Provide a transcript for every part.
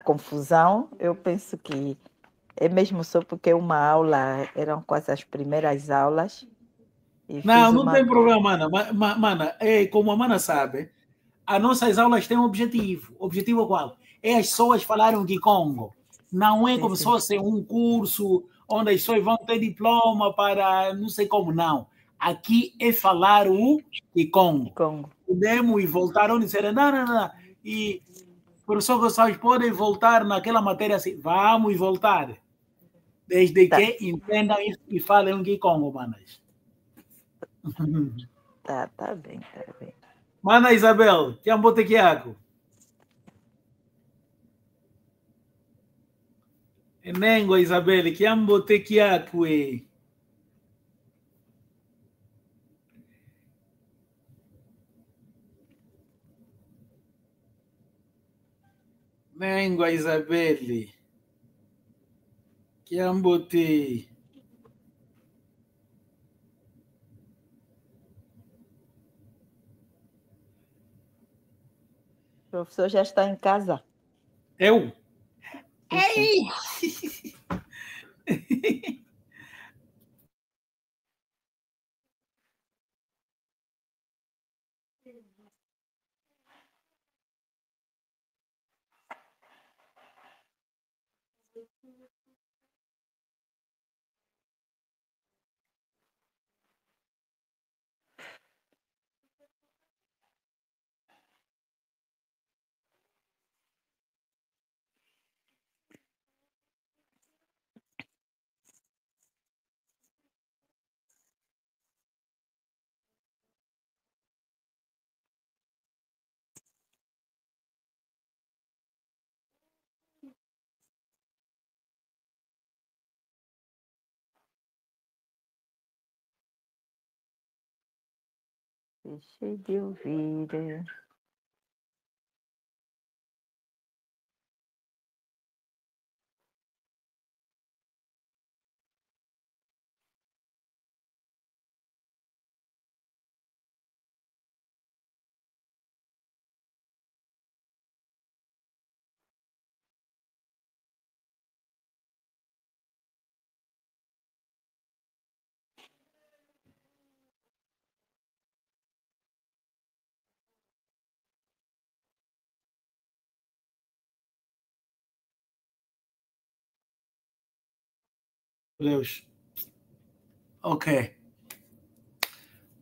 confusão, eu penso que é mesmo só porque uma aula, eram quase as primeiras aulas, e Não, fiz não uma... tem problema, mana. Mana, como a mana sabe, as nossas aulas têm um objetivo. Objetivo qual? É as pessoas falarem de Congo. Não é Sim, como se sim, fosse um curso onde as pessoas vão ter diploma para não sei como, não. Aqui é falar o de de Congo. Congo. Podemos ir voltar onde disseram, não. E professor Gonçalves, podem voltar naquela matéria assim. Vamos voltar. Desde Tá, que entendam e falem de Congo, manas. tá bem, tá bem. Mana Isabel, que ambote kiako. Enengo Isabel, que ambote kiako e. Nengo Isabel, que ambote. O professor já está em casa? Eu? Sim, sim. Ei! Deixei de ouvir. Deus. Ok.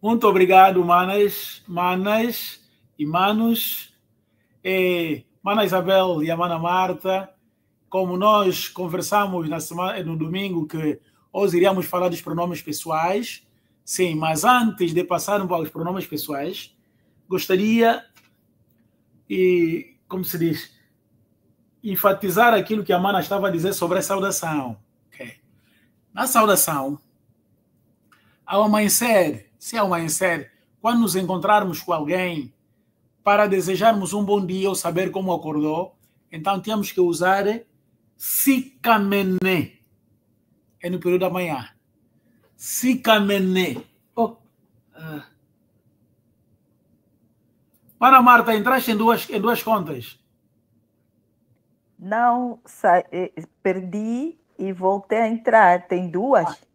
Muito obrigado, manas e manos. Mana Isabel e a Mana Marta, como nós conversamos no domingo que hoje iríamos falar dos pronomes pessoais, sim, mas antes de passarmos para os pronomes pessoais, gostaria, como se diz, enfatizar aquilo que a Mana estava a dizer sobre a saudação. Okay. Na saudação, ao amanhecer, se ao amanhecer, quando nos encontrarmos com alguém, para desejarmos um bom dia ou saber como acordou, então temos que usar Sikamené. É no período da manhã. Sikamené. Oh. Para Marta, entraste em duas contas? Não, perdi e voltei a entrar. Tem duas?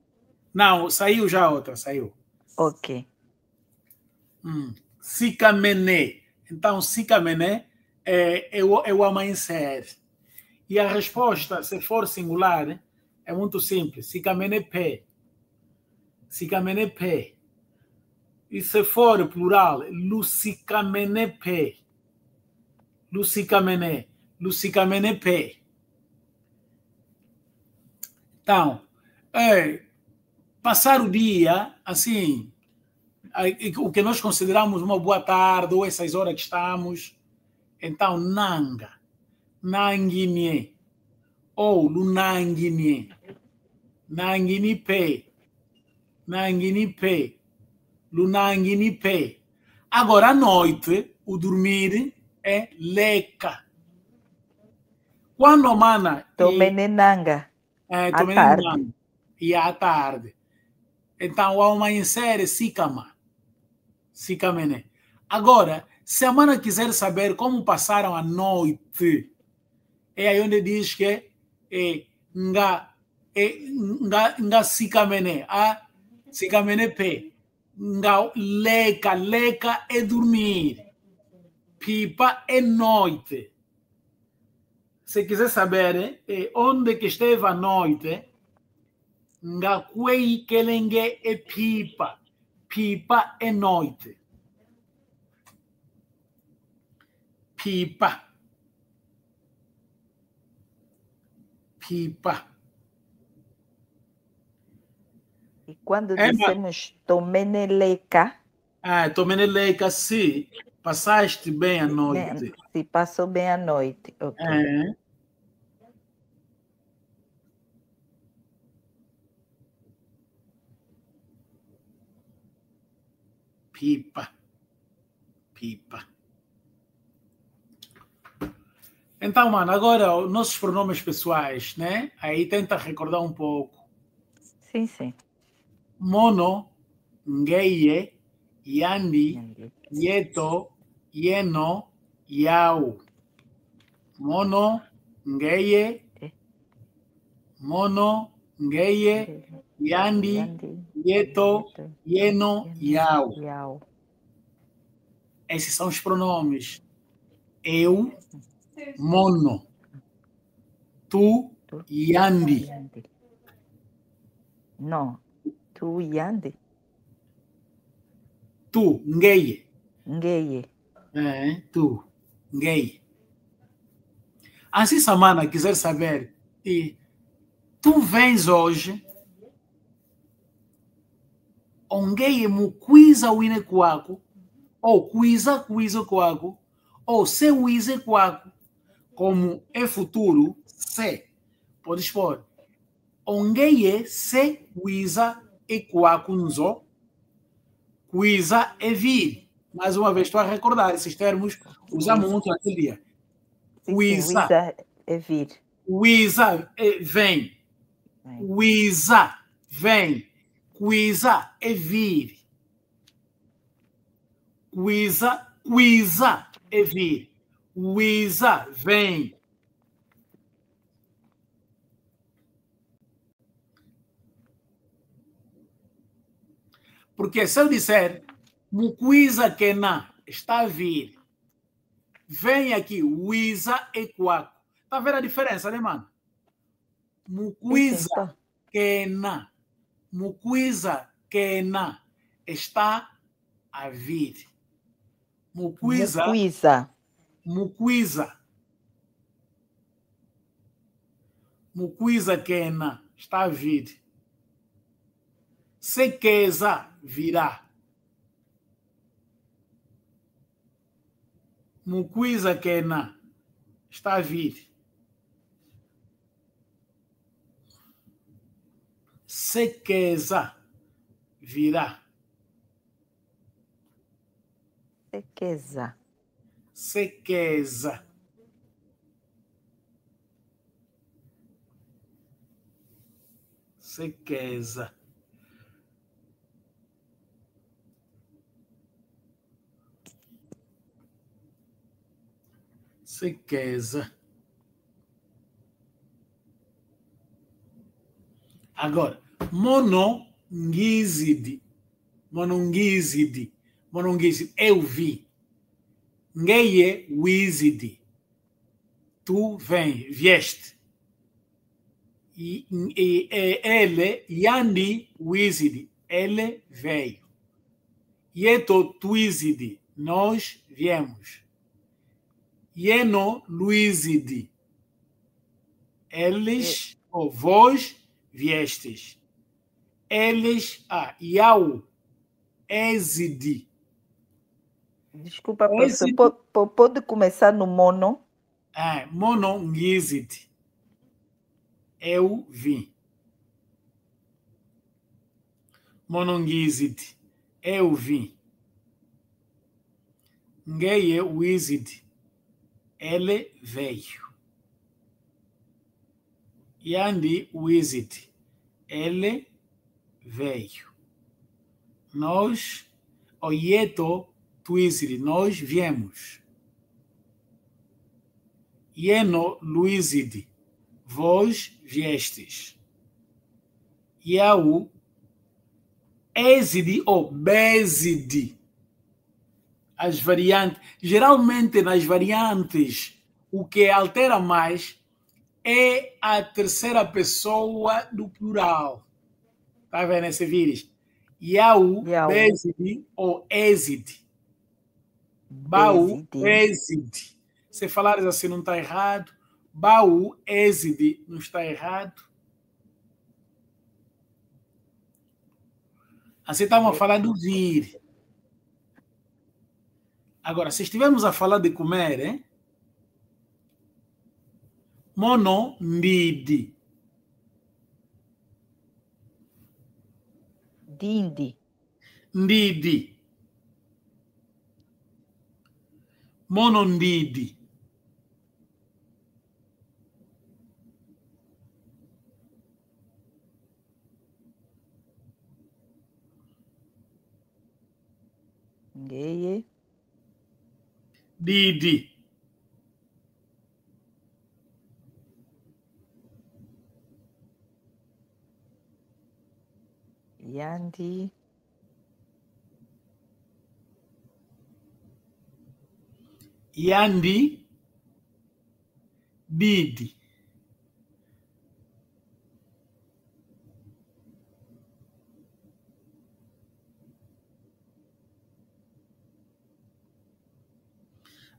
Não, saiu já outra, saiu. Ok. Sikamené. Então, Sikamené é o amanhecer. E a resposta, se for singular, é muito simples. Sikamené pé. Sikamené pé. E se for plural, Lucicamené pé. Lucicamené. Lucicamené pé. Então, passar o dia, assim, o que nós consideramos uma boa tarde, ou essas horas que estamos, então, nanga, nanguinhe, ou lunanguinhe, nanguinipe, nanguinipe, lunanguinipe. Agora, à noite, o dormir é leca. Quando a mana... Tomenenanga. À tarde. E à tarde. Então, ao amanhecer, Sikama. Sikamene. Agora, se a mana quiser saber como passaram a noite, é aí onde diz que nga sikamene, a sikamene pe, nga leca, leca é dormir, pipa é noite. Se quiser saber onde que esteve a noite, nga quei kelenge é pipa, pipa é noite. Pipa. Pipa. E quando dissemos tomeneleca... Tomeneleca, sim. Passaste bem a noite. Se passou bem a noite. Ok. Pipa. Pipa. Então, mano, agora os nossos pronomes pessoais, né? Aí tenta recordar um pouco. Sim, sim. Mono, ngeye, yandi, yeto, yeno, yau. Mono, ngeye, yandi, yeto, yeno, yau. Esses são os pronomes. Eu, mono. Tu, yandi. Não. Tu, yandi. Tu, ngeye. Ngeye. Tu, ngeye. Assim, Samana, quiser saber, tu vens hoje, ongeye muquiza wine kwako, ou quiza kwako, ou se wize kwako, como é futuro, se. Podes pôr. Ongeye se wiza e kwako nzo, quiza é vir. Mais uma vez, estou a recordar esses termos, usamos muito naquele dia. Wiza é vir. Wiza vem. Wiza vem. Quiza é vir. Quiza é vir. Wiza vem. Porque se eu disser muquiza que na está a vir, vem aqui, wiza e quaco. Está a ver a diferença, né, mano? Muquiza que na. Muquiza que na está a vir. Muquiza que na está a vir. Sequeza virá. Muquiza que na está a vir. Sequeza virá. Sequeza. Sequeza. Sequeza. Sequeza. Agora, monongizide. Monongizide. Monongizide. Eu vi. Ngeye wizide. Tu vem, vieste. Ele, yandi wizide. Ele veio. Yeto twizide. Nós viemos. Yeno luizide. Eles, ou vós, viestes. Eles, iau, exide. Desculpa, professor, pode começar no mono? Monongizide. Eu vim. Monongizide. Eu vim. Ngeye wizide. Ele veio. Yandi wizide. Ele veio. Nós, Oyeto twizide. Nós viemos. Ieno Luizide, vós viestes. Iau Éside ou Béside. As variantes. Geralmente, nas variantes, o que altera mais é a terceira pessoa do plural. Tá vendo esse vírus? Iau, Iau. Béside ou Éside. Baú, Éside. Se falares assim, não está errado. Baú, Éside, não está errado. Assim estamos a falar do vir. Agora, se estivermos a falar de comer, hein? Mono, ndidi. Dindi. Ndidi. Mono, ndidi. Ngeye. Didi. Yandi. Yandi. Didi.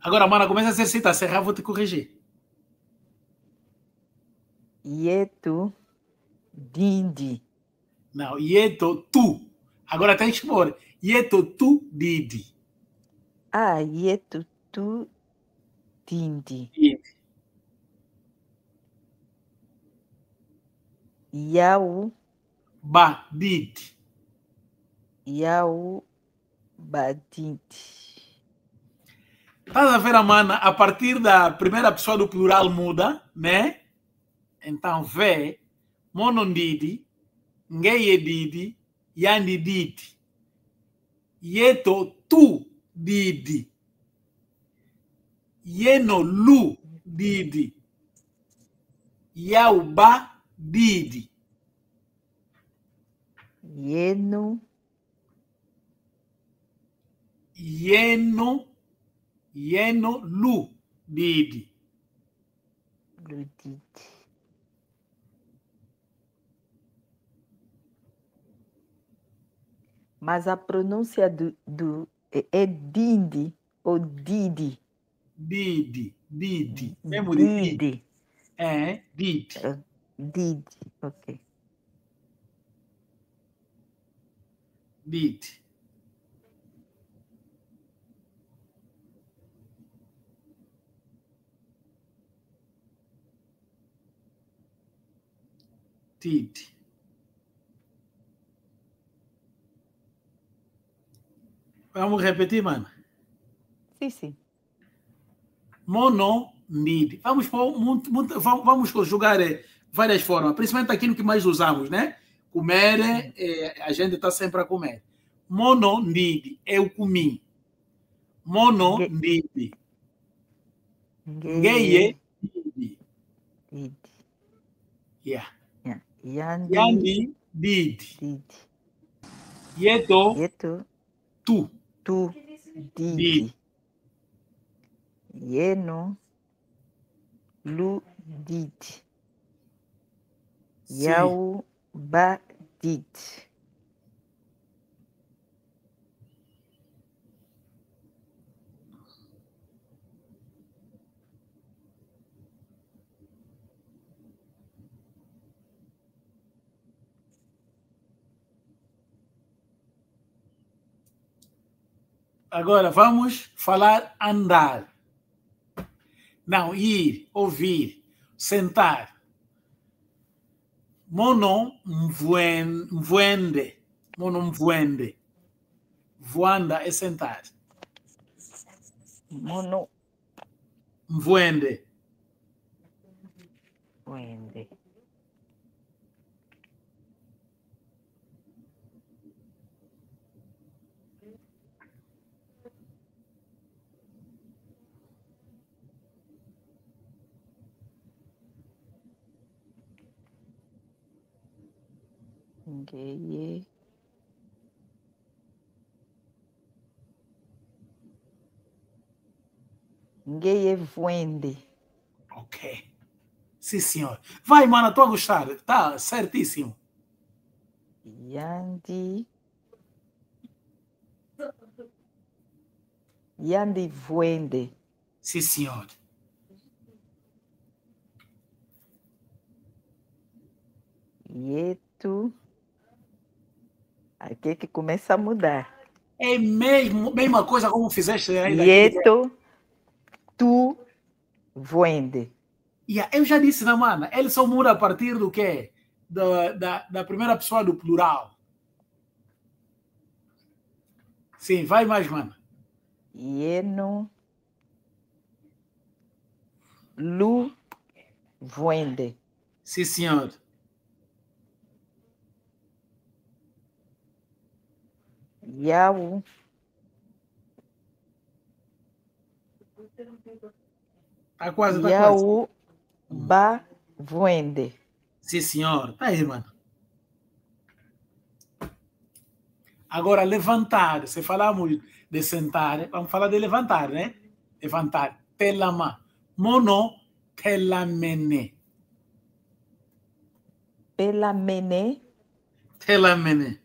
Agora, mana, começa a ser cita. Se errar, vou te corrigir. Yetu. Dindi. Não, Ieto, tu. Agora tens que pôr. Ieto, tu, Didi. Ah, yetu, tu, dindi. Didi. Yau. Ba, Didi. Yau. Badindi. Estás a ver, mana? A partir da primeira pessoa do plural muda, né? Então, vê. Monondidi. Ngeye Didi. Yandi Didi. Yeto, tu, Didi. Yeno, lu, Didi. Yauba, Didi. Yeno. Yeno, lu, Didi. Ludidi. Mas a pronúncia é Dindi ou Didi? Didi, Didi. Mesmo de Didi. Didi. É, Didi. Didi, ok. Didi. Didi. Vamos repetir, mano. Sim. Mono, Didi. Vamos conjugar várias formas, principalmente aquilo que mais usamos, né? Comer, a gente está sempre a comer. Mono, Didi. Eu comi. Mono, Didi. Ngeye, Didi. Didi. Yeah. Yandi. Yandi, Didi. Didi. Yeto, tu. Tu. Didi. Didi. Yeno. Lu. Didi. Sim. Yau. Ba. Didi. Agora vamos falar andar. Não, ir, ouvir, sentar. Mono mvuende. Mono mvuende. Voanda é sentar. Mono. Mvuende. Wende. Ngeye. Ngeye Vuende. Ok. Sim, senhor. Vai, mana, estou a gostar. Tá certíssimo. Yandi. Yandi Vuende. Sim, senhor. Yeto. Aqui é que começa a mudar. É mesmo, mesma coisa como fizeste aí daquele. Yeto. Tu. Vuende. Yeah, eu já disse, não, mana, ele só muda a partir do quê? Da primeira pessoa do plural. Sim, vai mais, mana. Yeno. Lu. Vuende. Sim, senhor. Yau. Tá quase, tá quase. Yau. Ba. Vuende. Sim, senhor. Tá aí, mano. Agora, levantar. Se falamos de sentar, vamos falar de levantar, né? Levantar. Telama. Mono, telamene. Pelamene. Telamene.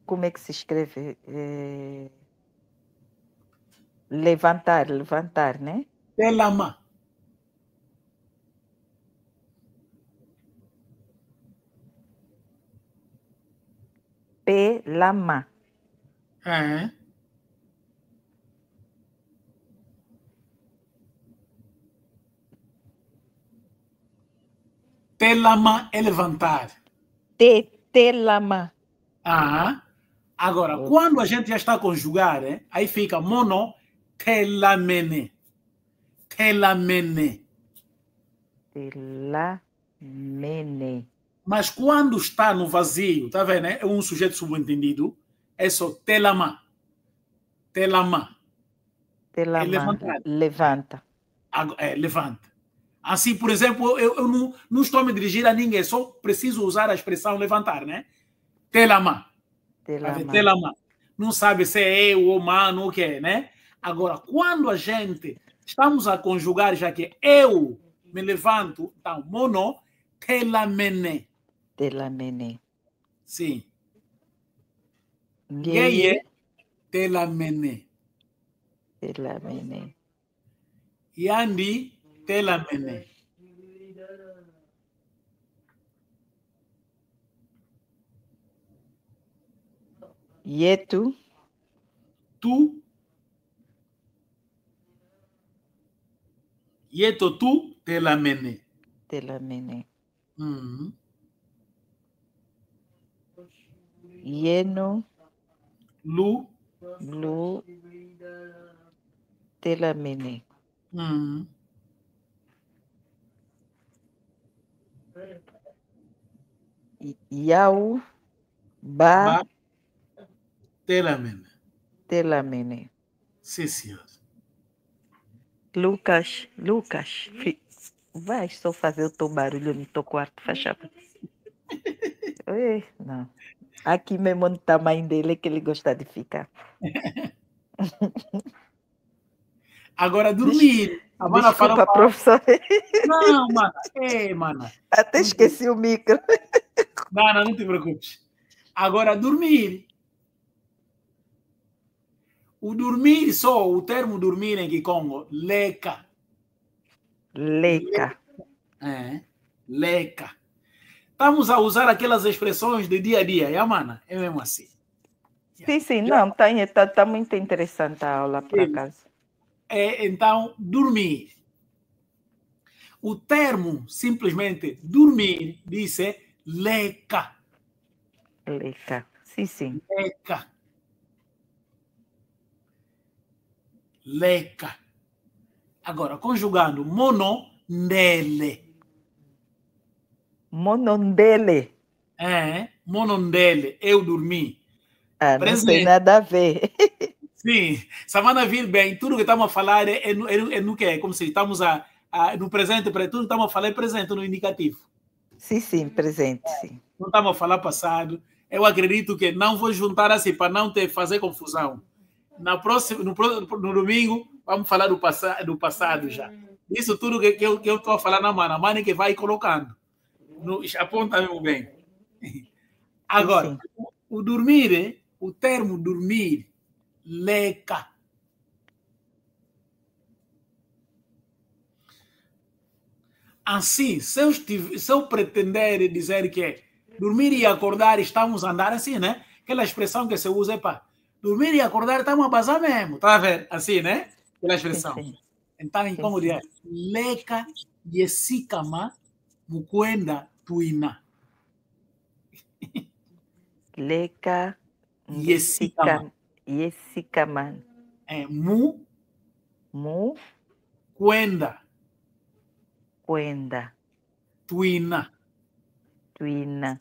Como é que se escreve? Levantar, levantar, né? Telama. Pelama. É. Telama é levantar. Telama. Ah. Agora, quando a gente já está a conjugar, aí fica mono, telamene. Telamene. Telamene. Mas quando está no vazio, tá vendo? É um sujeito subentendido, é só telama. Telama. Telama. É levantar. Levanta. Levanta. Assim, por exemplo, eu não estou a me dirigir a ninguém, só preciso usar a expressão levantar, né? Telama. Telama. Não sabe se é eu ou mano, o que é, né? Agora, quando a gente estamos a conjugar, já que eu me levanto, então, mono, telamene. Telamene. Sim. Ngeye. Telamene. Telamene. Yandi, telamene. Yetu. Tu. Yeto tu, telamene. Telamene. Yeno. Lu. Lu. Telamene. Yau. Ba. Telamene. Telamene. Sim, senhor. Lucas. Vai só fazer o teu barulho no teu quarto, faz favor. Não. Aqui mesmo no tamanho dele é que ele gosta de ficar. Agora, dormir. A mana Desculpa, fala. professor. Não, mana. Mana. Até esqueci o micro. Não te preocupes. Agora, dormir. O dormir só, o termo dormir em Kikongo, leca. Leca. Leca. Estamos a usar aquelas expressões de dia a dia, mana? É mesmo assim. Sim, não, tá muito interessante a aula, por acaso. Então, dormir. O termo, simplesmente, dormir, diz leca. Leca, sim. Leca. Leca. Agora, conjugando monondele. Monondele. Monondele. Eu dormi. Não tem nada a ver. Sim. Savana vir bem, tudo que estamos a falar é no que? Como se estamos no presente, para tudo que estamos a falar é presente no indicativo. Sim, presente, sim. Não estamos a falar passado. Eu acredito que não vou juntar assim para não fazer confusão. No domingo, vamos falar do passado já. Isso tudo que eu estou a falar na mana. A mana que vai colocando. Aponta mesmo bem. Agora, Sim. o dormir, o termo dormir, leca. Assim, se eu pretender dizer que dormir e acordar estamos a andar assim, né? Aquela expressão que se usa é para dormir e acordar estamos a bazar mesmo, tá a ver? Assim, né? Aquela expressão. Sim. Então, Sim, como dizer, sim. leca yesikama mukwenda tuina. Leca, Yesikama. Yesikaman. Mu Mu, kwenda Quenda, tuina. Tuina.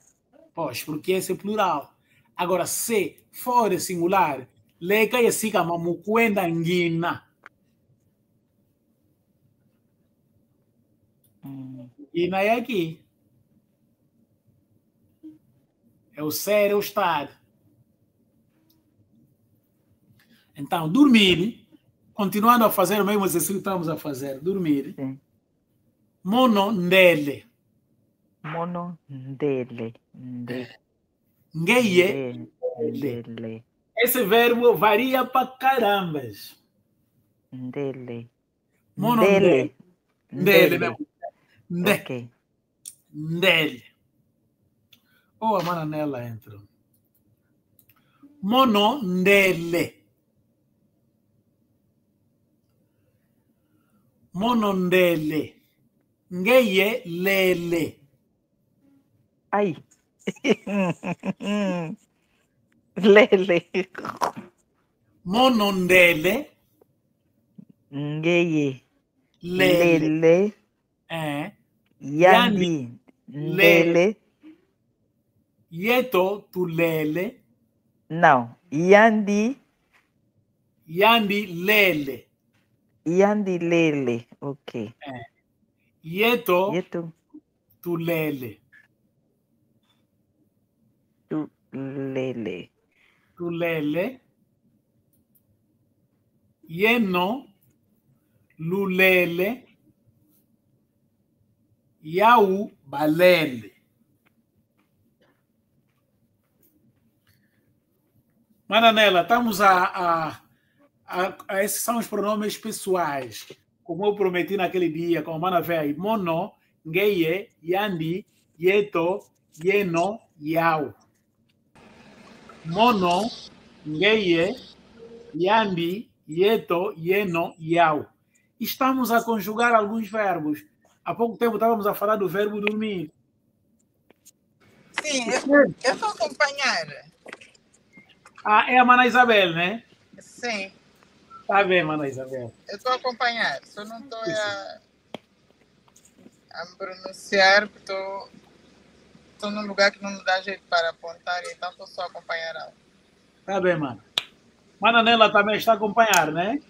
Pois, porque esse é plural. Agora, se for singular, leca yesikama mukwenda ngina. Ngina é aqui. É o ser, é o estar. Então, dormir, continuando a fazer o mesmo exercício que estamos a fazer, dormir. Sim. Mono ndele. Mono, Ndele. Ngeye. Ndele. Esse verbo varia para carambas. Ndele. Mono ndele. Ndele, né? Ok. Ndele. Oh, a mana nela entra. Mono ndele. Mono ndele. Ngeye lele. Ai. Lele. Mono ndele. Ngeye. Lele. Lele. Yandi. Ndele. Yeto tu lele. Não. Yandi. Yandi lele. Yandi lele. Ok. Yeto Yeto. tu lele. Tu lele. Tu lele. Yeno lulele. Yau balele. Mananela, estamos esses são os pronomes pessoais. Como eu prometi naquele dia, com a mana velha. Mono, ngeye, yandi, yeto, yeno, yau. Mono, ngeye, yandi, yeto, yeno, yau. Estamos a conjugar alguns verbos. Há pouco tempo estávamos a falar do verbo dormir. Sim, eu estou a acompanhar. É a Mana Isabel, né? Sim. Está bem, Mana Isabel. Eu estou a acompanhar. Só não estou a me pronunciar, porque estou num lugar que não me dá jeito para apontar, então estou só a acompanhar ela. Está bem, mano. Mana Nela também está a acompanhar, né?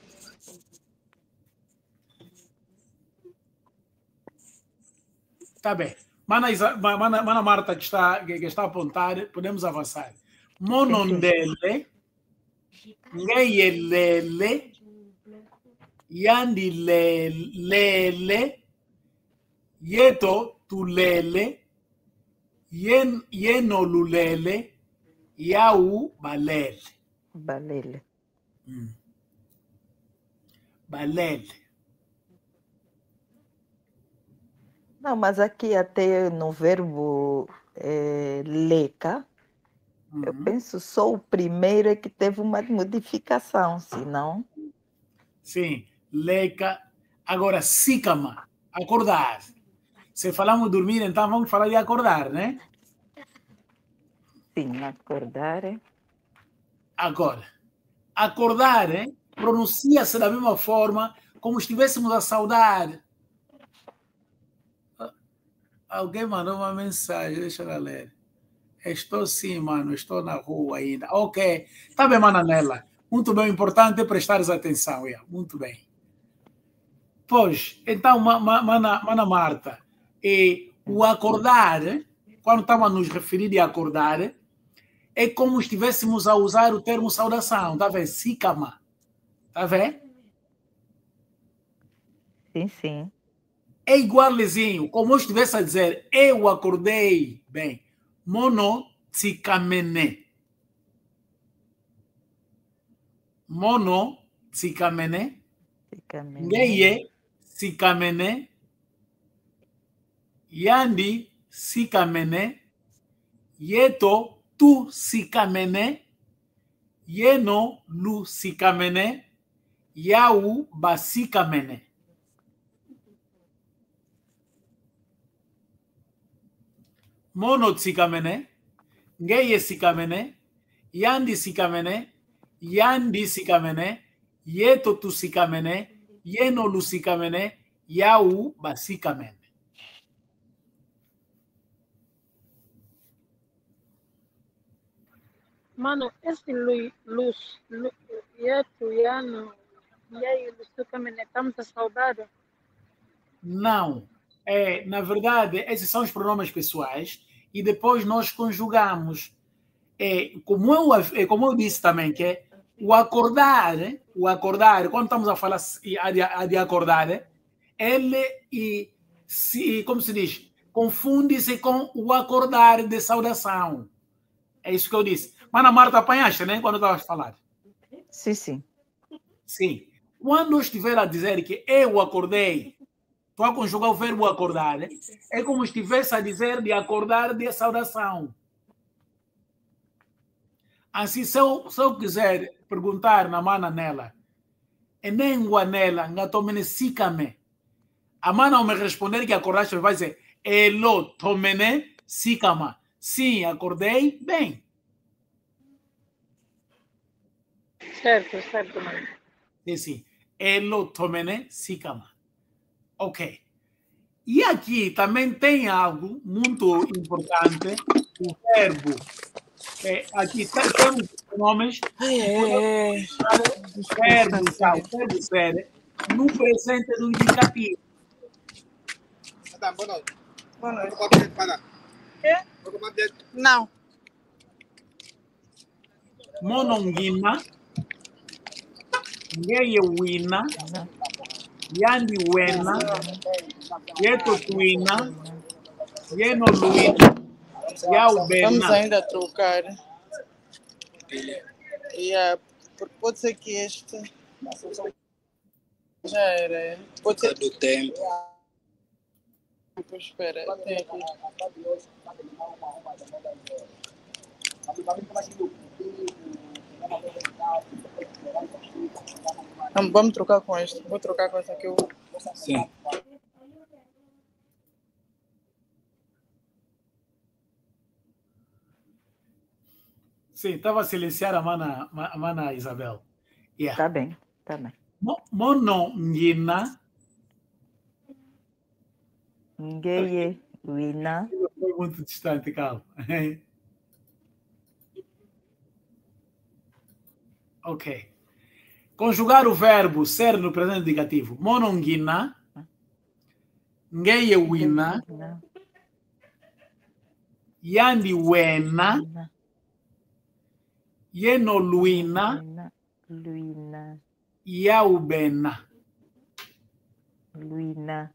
Está bem. Mana Marta, que está a apontar, podemos avançar. Monondele, ngeyelele, yandilele, yeto tulele, yenolulele, yau balele. Balele. Balele. Não, mas aqui até no verbo leca, eu penso só o primeiro é que teve uma modificação, senão... Sim, leca. Agora, sícama, acordar. Se falamos dormir, então vamos falar de acordar, né? Sim, acordar. Agora, acordar pronuncia-se da mesma forma como estivéssemos a saudar. Alguém mandou uma mensagem, deixa eu ler. Estou sim, mano, estou na rua ainda. Ok, tá bem, Mananela. Muito bem, importante prestares atenção. Muito bem. Pois, então, Mana Marta, O acordar, quando estamos a nos referir a acordar, é como se estivéssemos a usar o termo saudação, tá vendo? Sikama, tá vendo? Sim, sim. É igualzinho, como eu estivesse a dizer, eu acordei bem. Mono tsikamene. Mono tsikamene. Ngeye sikamene. Yandi sikamene. Yeto tu sikamene. Yeno lu sikamene. Yau basikamene. Mono sikamene. Ngeye sikamene. Yandi sikamene. Yandi sikamene. Yeto tu sikamene. Yeno lu sikamene. Yau basikamene. Mano, esse luz, yeto, yano, e aí, estamos a saudade? Não. Na verdade, esses são os pronomes pessoais e depois nós conjugamos. Como eu disse também, que é o acordar, quando estamos a falar de acordar, ele, como se diz, confunde-se com o acordar de saudação. É isso que eu disse. Mana Marta, apanhaste, né? Quando eu estava a falar. Sim, sim. Sim. Quando eu estiver a dizer que eu acordei, estou a conjugar o verbo acordar, né? É como se estivesse a dizer de acordar de saudação. Assim, se eu quiser perguntar na mana nela, enengua nela, ngatomene sikame, a mana ao me responder que acordaste, vai dizer, elo tomene sikama. Sim, acordei bem. Certo, mano. Sim. Elo tomene sikama. Ok. E aqui também tem algo muito importante, o verbo. Aqui temos nomes, o verbo ser, no presente do indicativo. Boa noite. Quê? Não. Monongina, Ngeyewina, Yandi Wena, Yeto Tuina, Yeno Luina, Yau Bena. Vamos ainda trocar. Porque pode ser que este já era. Pode ser do tempo. Espera, tem aqui. Vamos trocar com este. Vou trocar com essa aqui. Sim. Sim, estava a silenciar a mana Isabel. Yeah. Tá bem, tá bem. Monongina. Ngeye, Wina. Foi muito distante, calma. Ok. Conjugar o verbo ser no presente indicativo. Monongina. Ngeye Wina. Yandi Wena. Yeno Luina. Luina. Yau Bena. Luina.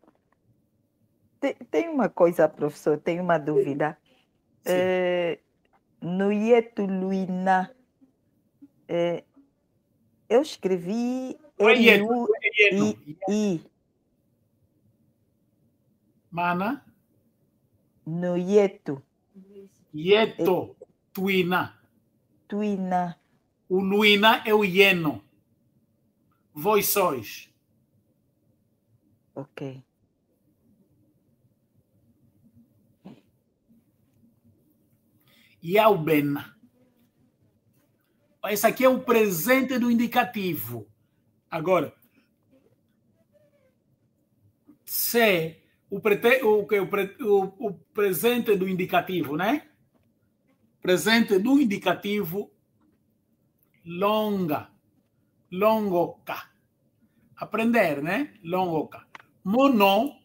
Tem uma coisa, professor, tem uma dúvida. No Yeto Luina, eu escrevi L-U-I. Mana? No Yeto. Yeto. Tuina. Tuina. O Luina é o Yeno. Vós sois. Ok. Yau Bena. Esse aqui é o presente do indicativo. Agora, se o presente do indicativo, né? Presente do indicativo longa. Longoca. Aprender, né? Longoca. Mono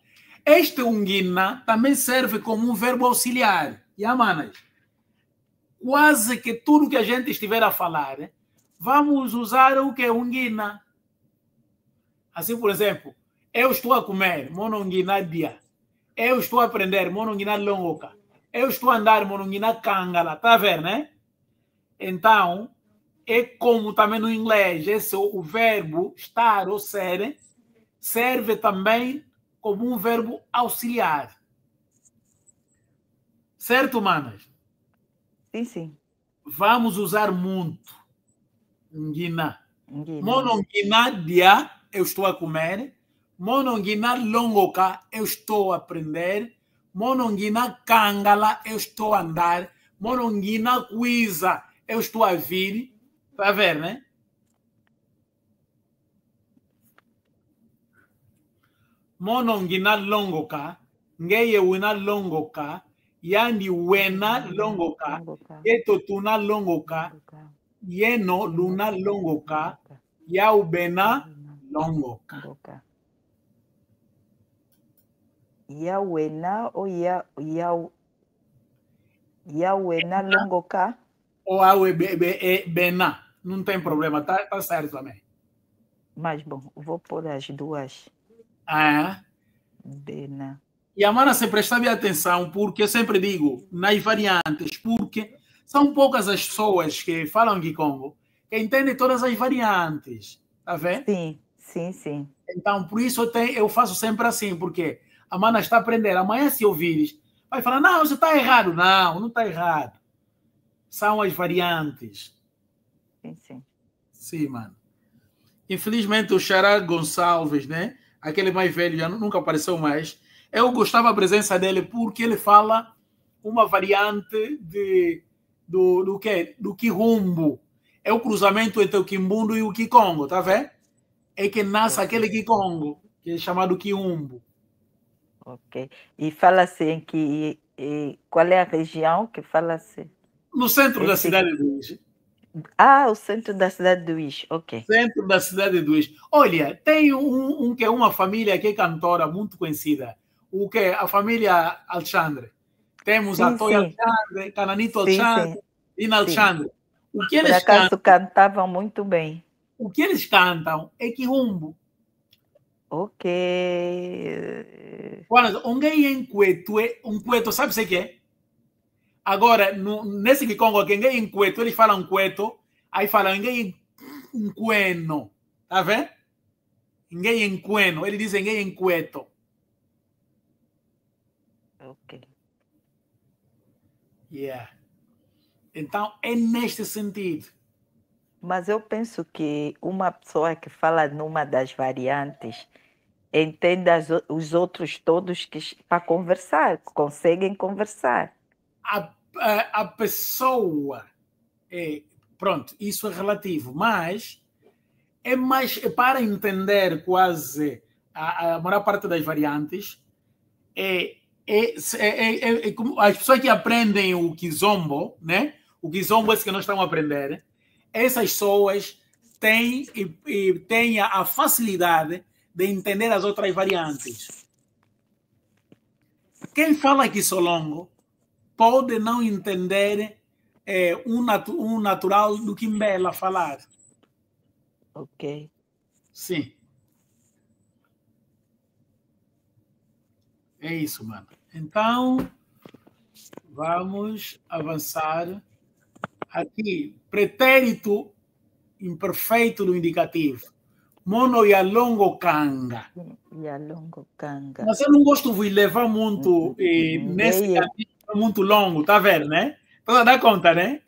Este ungina também serve como um verbo auxiliar. E manas, quase que tudo que a gente estiver a falar, vamos usar o que é ungina. Assim, por exemplo, eu estou a comer, monongina dia. Eu estou a aprender, monongina longoka. Eu estou a andar, monongina kangala. Tá a ver, né? Então, é como também no inglês, esse o verbo estar ou ser serve também como um verbo auxiliar. Certo, manas? Sim, sim. Vamos usar muito. Ngina. Ngina. Monongina dia, eu estou a comer. Monongina longoka, eu estou a aprender. Monongina kangala, eu estou a andar. Monongina quiza, eu estou a vir. Tá a ver, né? Monongina longoka, ngeye wina longoka, yandi wena longoka, yeto tuna longoka, yeno luna longoka, yaubena longoka. Yawena ou Yawena longoka? Ou aue bena, não tem problema, tá certo também. Mas bom, vou pôr as duas. Ah, Bena. e a mana se presta bem atenção, porque eu sempre digo, nas variantes, porque são poucas as pessoas que falam Kikongo que entendem todas as variantes, tá vendo? Sim, sim, sim. Então, por isso eu faço sempre assim, porque a mana está a aprender. Amanhã, se ouvires, vai falar, não, você está errado. Não, não está errado. São as variantes. Sim, sim. Sim, mano. Infelizmente, o Xará Gonçalves, né? Aquele mais velho, já nunca apareceu mais. Eu gostava da presença dele porque ele fala uma variante do quê? Do Quirumbo. É o cruzamento entre o Quimbundo e o Kikongo, tá vendo? É que nasce aquele Kikongo, que é chamado Quirumbo. Ok. E fala-se em que... qual é a região que fala-se? No centro da cidade do Uís. Ah, o centro da cidade do Uís, ok. Centro da cidade do Uís. Olha, tem que é uma família que é cantora muito conhecida. O que é a família Alexandre. Temos Sim, a Toy sim. Alexandre, Cananito Sim, Alexandre, sim. Dina Sim. Alexandre. O que Por eles acaso cantam, cantavam muito bem. o que eles cantam é Quirumbo. Ok. Quando alguém é um cueto, sabe o que é? Agora, nesse Kikongo, aqui, ninguém em cueto, eles falam cueto, aí falam ninguém em cueno. Tá vendo? Ninguém em cueno, eles dizem ninguém em cueto. Ok. Yeah. Então, é neste sentido. Mas eu penso que uma pessoa que fala numa das variantes entende os outros todos para conversar, conseguem conversar. A pessoa, pronto, isso é relativo, mas é mais para entender quase a maior parte das variantes, como as pessoas que aprendem o Kizombo, né? O Kizombo é esse que nós estamos a aprender, essas pessoas têm a facilidade de entender as outras variantes. Quem fala Kisolongo pode não entender um natural do Kimbela falar. Ok. Sim. É isso, mano. Então, vamos avançar aqui. Pretérito imperfeito do indicativo. Mono e alongo kanga. E a longo canga. Mas eu não gosto de levar muito nesse caminho muito longo, tá vendo, né? Você dá conta, né?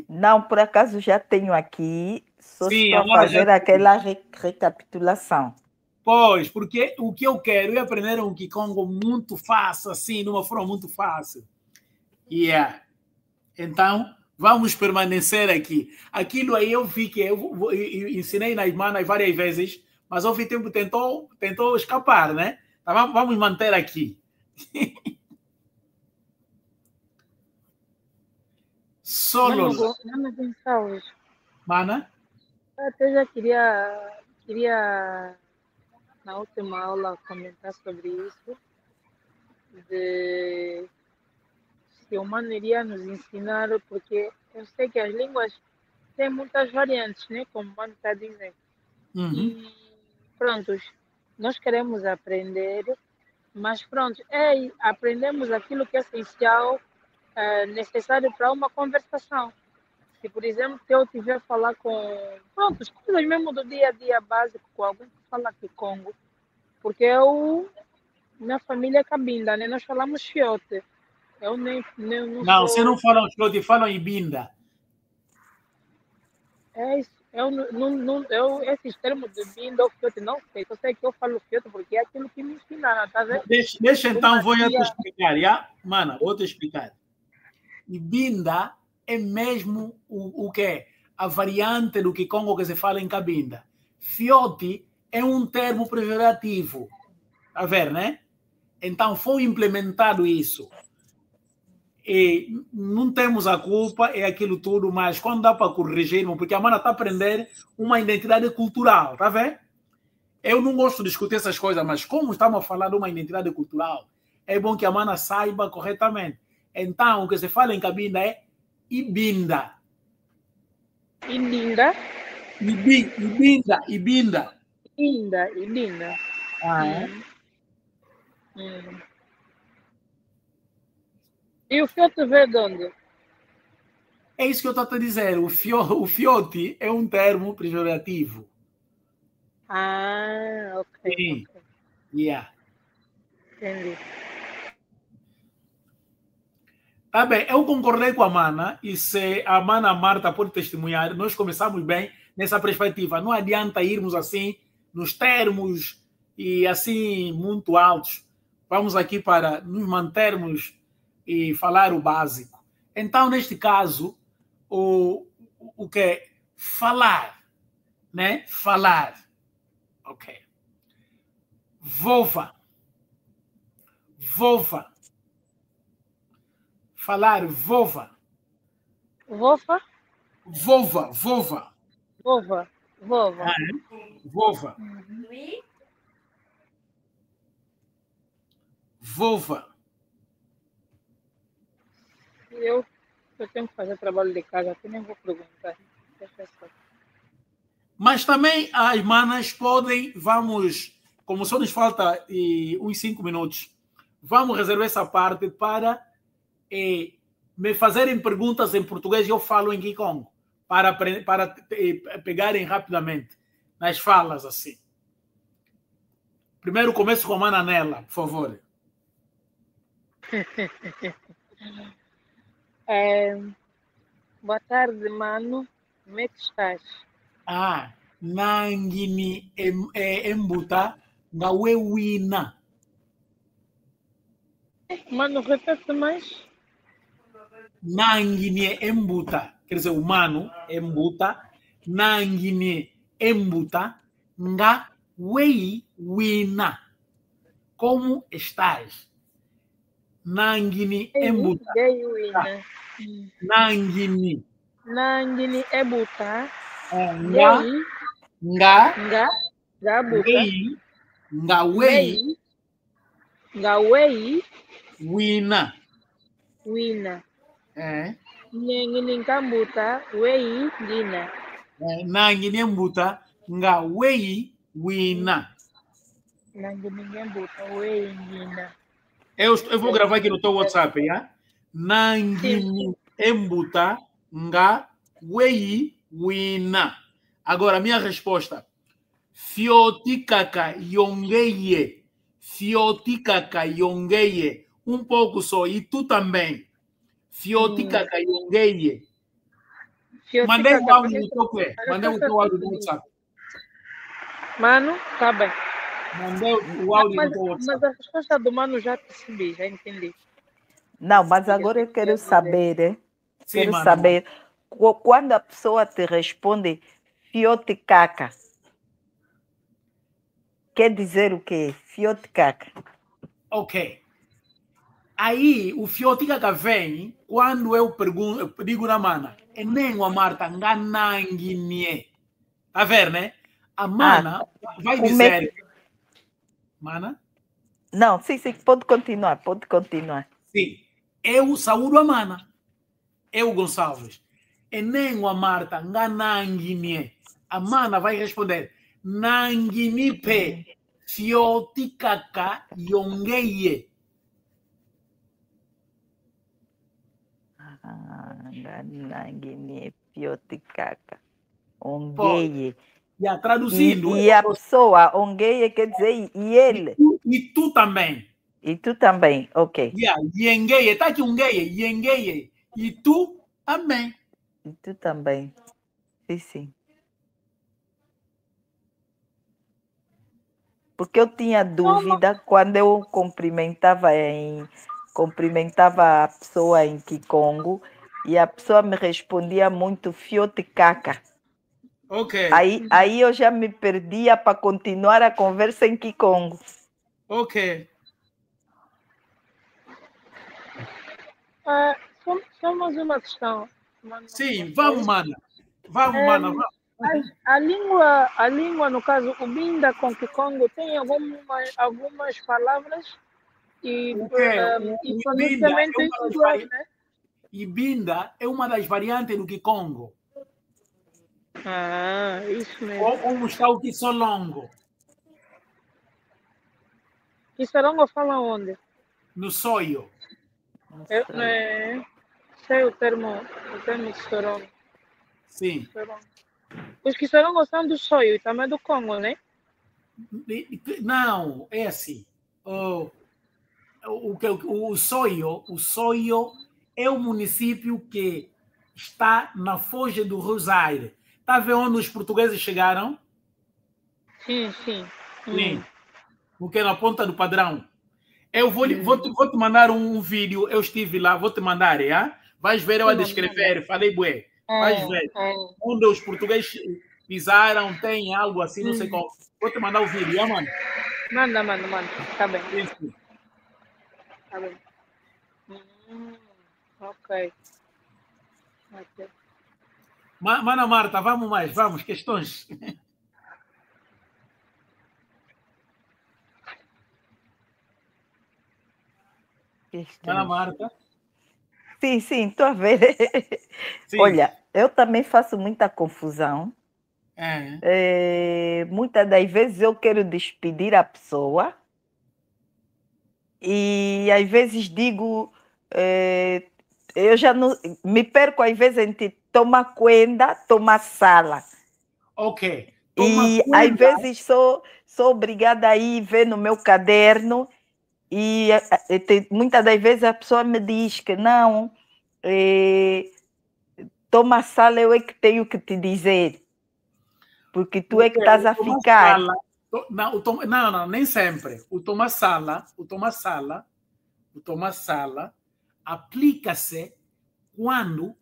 Não, por acaso já tenho aqui, só Sim, estou a fazer aquela recapitulação. Pois, porque o que eu quero é aprender um Kikongo muito fácil, assim, de uma forma muito fácil. Yeah. Então, vamos permanecer aqui. Aquilo aí eu vi que eu ensinei nas manas várias vezes, mas ao tempo tentou escapar, né? Então, vamos manter aqui. Solos. Mano Gonçalves. Mana? Eu até já queria na última aula a comentar sobre isso, de se o Mano iria nos ensinar, porque eu sei que as línguas têm muitas variantes, né? Como o Mano está dizendo. E pronto, nós queremos aprender, mas pronto, aprendemos aquilo que é essencial, necessário para uma conversação. Se, por exemplo, eu estiver a falar com, pronto, as coisas mesmo do dia a dia básico, com alguém que fala aqui Congo, porque minha família é cabinda, né? Nós falamos fiote. Eu não Não, sou... você não fala fiote, falam ibinda. É isso. Esses termos de binda ou fiote, não sei. Eu sei que eu falo fiote porque é aquilo que me ensinaram, tá vendo? Deixa então, vou te explicar, já? Mano, vou te explicar. Ibinda é mesmo o que é? A variante do Kikongo que se fala em Cabinda. Fiote é um termo pejorativo. A ver, né? Então, foi implementado isso. E não temos a culpa, é aquilo tudo, mas quando dá para corrigir, porque a mana está a aprender uma identidade cultural, tá vendo? Eu não gosto de discutir essas coisas, mas como estamos a falar de uma identidade cultural, é bom que a mana saiba corretamente. Então, o que se fala em Cabinda é Ibinda. Ibinda? Ibinda. Ibinda. E o fiote veio de onde? É isso que eu estou a dizer. O fiote é um termo pejorativo. Ah, ok. Sim. Okay. Yeah. Entendi. Tá bem, eu concordei com a Mana, e se a Mana Marta pode testemunhar, nós começamos bem nessa perspectiva. Não adianta irmos assim, nos termos e assim, muito altos. Vamos aqui para nos mantermos e falar o básico. Então, neste caso, o que é falar, né? Falar. Ok. Vova. Falar vova. Vova? Vova. Vova. Vova. Vova. Eu tenho que fazer trabalho de casa, eu nem vou perguntar. Mas também as manas podem, como só nos falta uns 5 minutos, vamos reservar essa parte para me fazerem perguntas em português e eu falo em Kikongo, para pegarem rapidamente nas falas assim. Primeiro começo com a Mana Nela, por favor. Boa tarde, Mano. Como é que estás? Nangini embuta ngawewina. Mano, repete mais. Nangini embuta, quer dizer, humano, embuta. Nangini embuta ngawewina. Como estás? Nangini embuta. Nangini ebuta. Ngawei. Wina. Nangini kambuta. Wei gina. Nangini embuta ngawei wina. Nangini embuta. Wei gina. Eu vou gravar aqui no teu WhatsApp, já? Nangini embuta ngawei wina. Agora, minha resposta. Fiotikaka yongeye. Fiotikaka yongeye. Um pouco só. E tu também. Fiotikaka yongeye. Mandei o áudio no teu pé. Mandei o teu áudio no WhatsApp. Mano, tá bem. Mandei o áudio no teu WhatsApp. Mas a resposta do Mano já percebi, já entendi. Não, mas agora eu quero saber, né? Sim, quero mano. saber, quando a pessoa te responde fiote caca, quer dizer o quê? Fiote caca. Ok. Aí, o fiote caca vem quando eu digo na Mana, é nem a Marta, ngananguinhe. Tá vendo, né? A Mana vai dizer... Mana? Não, sim, pode continuar, pode continuar. Sim. Eu saúdo a Mana. Eu, Gonçalves. E nem a Marta, ngananguinie. A Mana vai responder. Nanguinipe, fioticaka, yongeye. Ngananguinie, fioticaka, ongeye. Já traduzindo. E a pessoa, ongeye, quer dizer, e ele. E tu também. E tu também, ok. Yengeye, tá aqui ongeye, yengeye. E tu também. E tu também. Sim, sim. Porque eu tinha dúvida quando eu cumprimentava a pessoa em Kikongo e a pessoa me respondia muito fioticaca. Ok. Aí eu já me perdia para continuar a conversa em Kikongo. Ok. Só mais uma questão. Sim, vamos, Mana. Vamos, Mana. Vamos. A língua, no caso, o Binda com Kikongo, tem algumas palavras e pronunciamento igual, né? Ibinda é uma das variantes do Kikongo. Ah, isso mesmo. Como está o Kissolongo? Kissolongo fala onde? No Soio. Sei o termo Kissolongo. Sim. Os Kissolongo são do Soio e também do Congo, né? Não, é assim. O Soio é o município que está na Foz do Rosário. Está vendo onde os portugueses chegaram? Sim, sim. Sim. Porque é na Ponta do Padrão. Eu vou te mandar um vídeo. Eu estive lá, vou te mandar, já? Vais ver eu a descrever. Falei, bué. Vais ver. Onde os portugueses pisaram, tem algo assim, não sei qual. Vou te mandar o vídeo, já, mano? Manda. Tá bem. Isso. Tá bem. Ok. Mana Marta, vamos, questões. Mana Marta. Sim, estou a ver. Sim. Olha, eu também faço muita confusão. Muitas das vezes eu quero despedir a pessoa e às vezes digo, eu já não me perco às vezes entre toma cuenta, toma sala. Ok. E às vezes sou obrigada a ir ver no meu caderno e muitas das vezes a pessoa me diz que não, toma sala, eu é que tenho que te dizer. Porque tu é que estás a ficar. Não, nem sempre. O toma sala aplica-se quando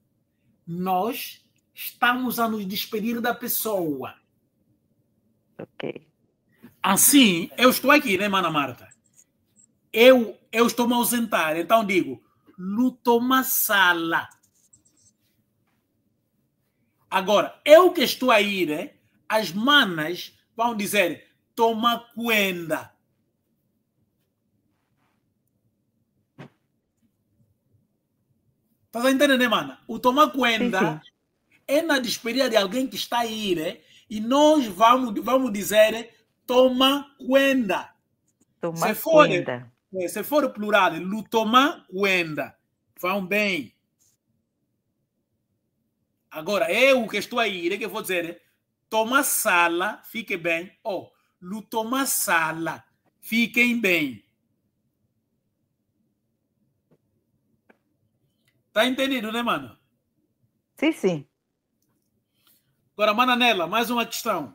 nós estamos a nos despedir da pessoa. Ok. Assim, eu estou aqui, né, Mana Marta? Eu estou a me ausentar, então digo, no toma sala. Agora, eu que estou aí, né? As manas vão dizer, toma cuenta. Estás a entender, né, mana? O toma cuenta é na despedida de alguém que está aí, né? E nós vamos dizer, toma cuenta. Se for plural, lo toma cuenta. Vão bem. Agora, eu que estou aí, né, que vou dizer, toma sala, fique bem. Lo toma sala, fiquem bem. Tá entendido, né, mano? Sim. Agora, Mana Nela, mais uma questão.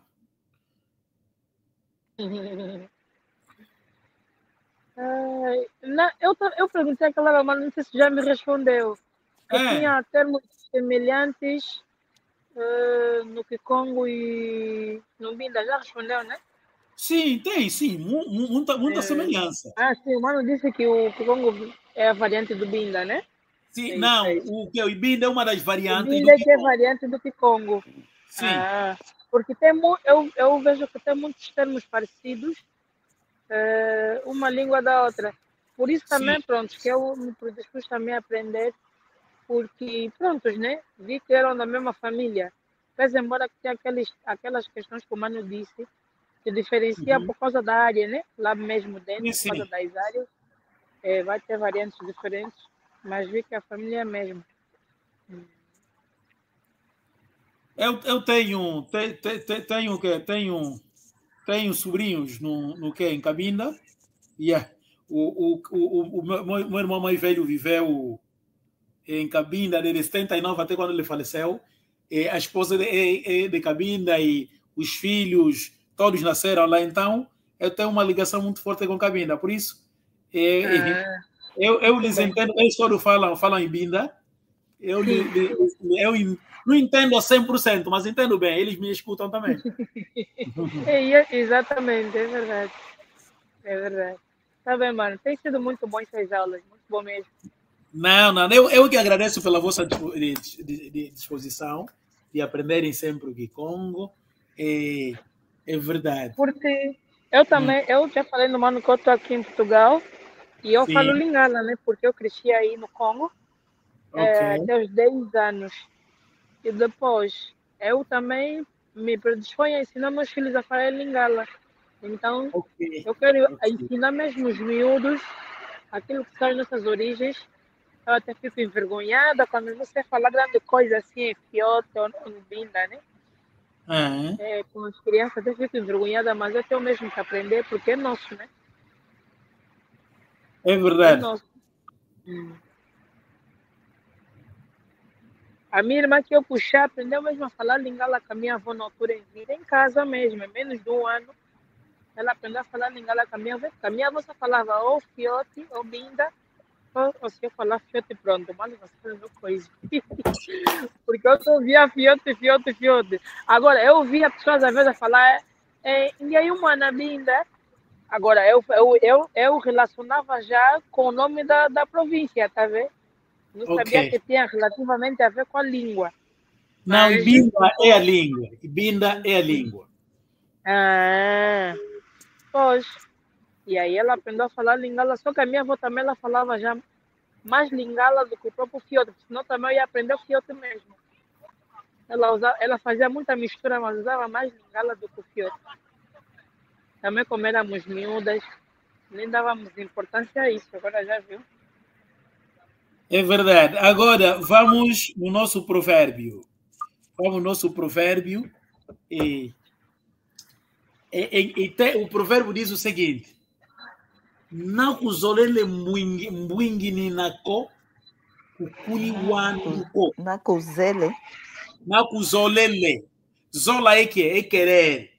Eu perguntei aquela hora, mas não sei se já me respondeu. Eu tinha termos semelhantes no Kikongo e no Binda. Já respondeu, né? Sim, tem, sim. Muita semelhança. Sim, o mano disse que o Kikongo é a variante do Binda, né? Sim, não, o Binda é uma das variantes do Kikongo. É variante do Kikongo. Sim. Porque eu vejo que tem muitos termos parecidos uma língua da outra. Por isso também, Sim. pronto, que eu me predispus também a aprender, porque, prontos, né? Vi que eram da mesma família. Pese embora que tenha aquelas questões que o Mano disse, que diferencia por causa da área, né? Lá mesmo dentro, por causa Sim. das áreas, vai ter variantes diferentes, mas vi que a família é a mesma. Eu tenho sobrinhos no que em Cabinda. Yeah. O meu irmão mais velho viveu em Cabinda desde 79 até quando ele faleceu. A esposa é de Cabinda e os filhos todos nasceram lá. Então eu tenho uma ligação muito forte com Cabinda. Por isso eu lhes Bem, entendo. Eles todos falam em Binda. Eu sim. não entendo a 100%, mas entendo bem. Eles me escutam também. Exatamente, é verdade. É verdade. Tá bem, mano. Tem sido muito bom essas aulas, muito bom mesmo. Não. Eu que agradeço pela vossa disposição de aprenderem sempre o Kikongo. É verdade. Porque eu também, eu já falei no mano que eu estou aqui em Portugal e eu falo Sim, Lingala, né? Porque eu cresci aí no Congo ok. até os 10 anos. E depois eu também me predisponho a ensinar meus filhos a falar Lingala. Então Ok, eu quero ok. ensinar mesmo os miúdos aquilo que são as nossas origens. Eu até fico envergonhada quando você fala grande coisa assim, em fiote ou no binda, né? Ah, Com as crianças até fico envergonhada, mas eu tenho mesmo que aprender porque é nosso, né? é É verdade. nosso. A minha irmã que eu puxar aprendeu mesmo a falar lingala com a minha avó na altura em vida, em casa mesmo, em menos de um ano. Ela aprendeu a falar lingala com a minha avó. A minha avó só falava ou fiote, ou binda, ou se eu falar fiote, pronto, mas você fazendo coisa. Porque eu só ouvia fiote, fiote, fiote. Agora, eu ouvia pessoas às vezes a falar, e aí uma binda. Agora, eu relacionava já com o nome da província, tá vendo? Não Ok. sabia que tinha relativamente a ver com a língua. Não, Mas, Ibinda é a língua. Ibinda é a língua. ah, pois. E aí ela aprendeu a falar lingala, só que a minha avó também ela falava já mais lingala do que o próprio fiote, senão também eu ia aprender o fiote mesmo. Ela fazia muita mistura, mas usava mais lingala do que o fiote. Também como éramos miúdas, nem dávamos importância a isso, agora já viu? É verdade. Agora, vamos no nosso provérbio. Vamos no nosso provérbio. E, o provérbio diz o seguinte: Nakuzolele mwingi ninako kukuni wanduko. Nakuzele. Nakuzolele. Zola é que é querer,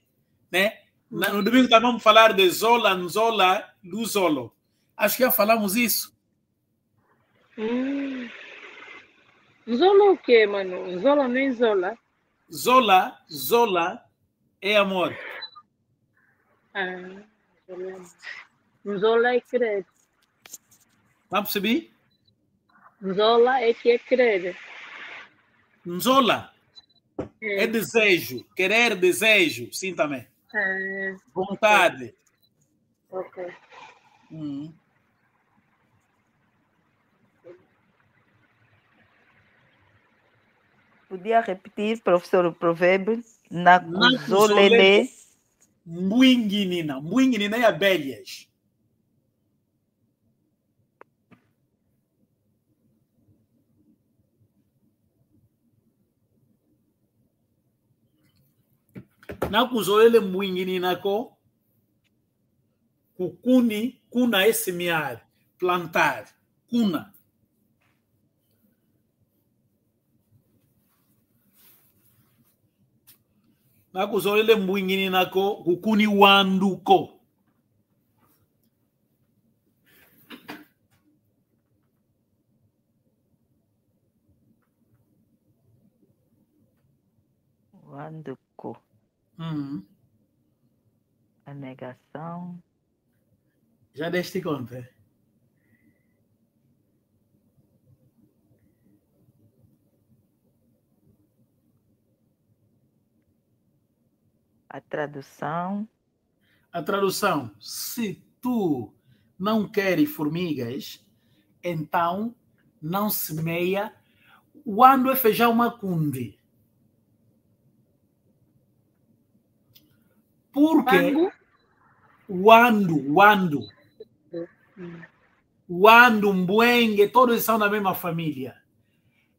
né? No domingo também vamos falar de Zola, Nzola, Luzolo. Acho que já falamos isso. Zola o quê, mano? Zola nem Zola. Zola é amor. Ah, Zola é querer. Não percebi? Zola é que é querer. Nzola é desejo, querer, desejo, sim também. Vontade. Ok. Podia repetir, professor, o provérbio? Nakuzolele. Nakuzolele mwinginina. Mwinginina é abelhas. Nakuzolele mwinginina ko kukuni, kuna é semear, plantar, kuna. Nakuzolele mwinginina ko kukuni wanduko. Wanduko. A negação. Já deste conta? A tradução. A tradução: se tu não queres formigas, então não semeia. Quando é feijão macunde? Porque quando Mbuenge, todos são da mesma família.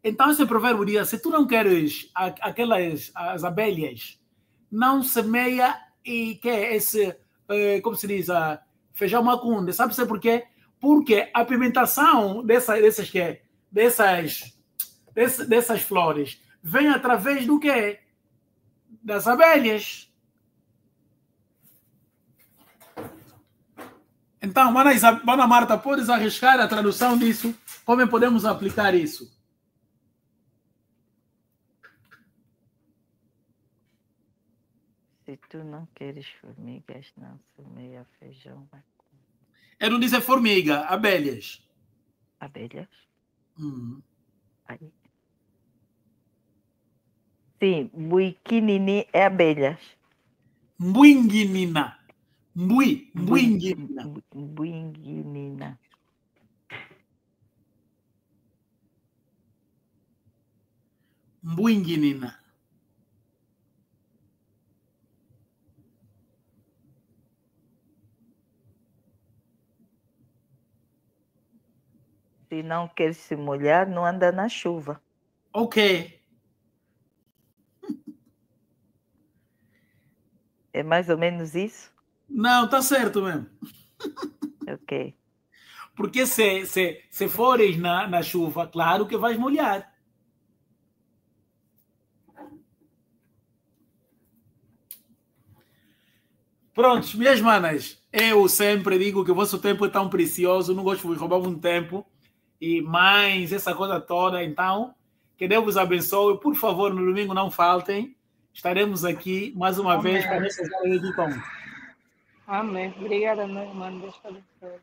Então esse provérbio diz: se tu não queres as abelhas, não semeia e que esse, como se diz, feijão macunde. Sabe por quê? Porque a pigmentação dessas flores vem através do quê? Das abelhas. Então, Mana Marta, podes arriscar a tradução disso? Como podemos aplicar isso? Se tu não queres formigas, não semeia feijão. Eu não disse formiga, abelhas. Abelhas? Aí. Sim, buiquinini é abelhas. Mbuinguinina. Mbuinguinina. Mbuinguinina. Mbuinguinina. Se não quer se molhar, não anda na chuva. Ok. É mais ou menos isso? Não, tá certo mesmo. Ok. Porque se fores na chuva, claro que vais molhar. Prontos, minhas manas, eu sempre digo que o vosso tempo é tão precioso, não gosto de vos roubar um tempo, e mais essa coisa toda, então, que Deus vos abençoe, por favor, no domingo não faltem, estaremos aqui mais uma vez para nossas aulas de tom. Amém. Obrigada, meu irmão. Deus te abençoe.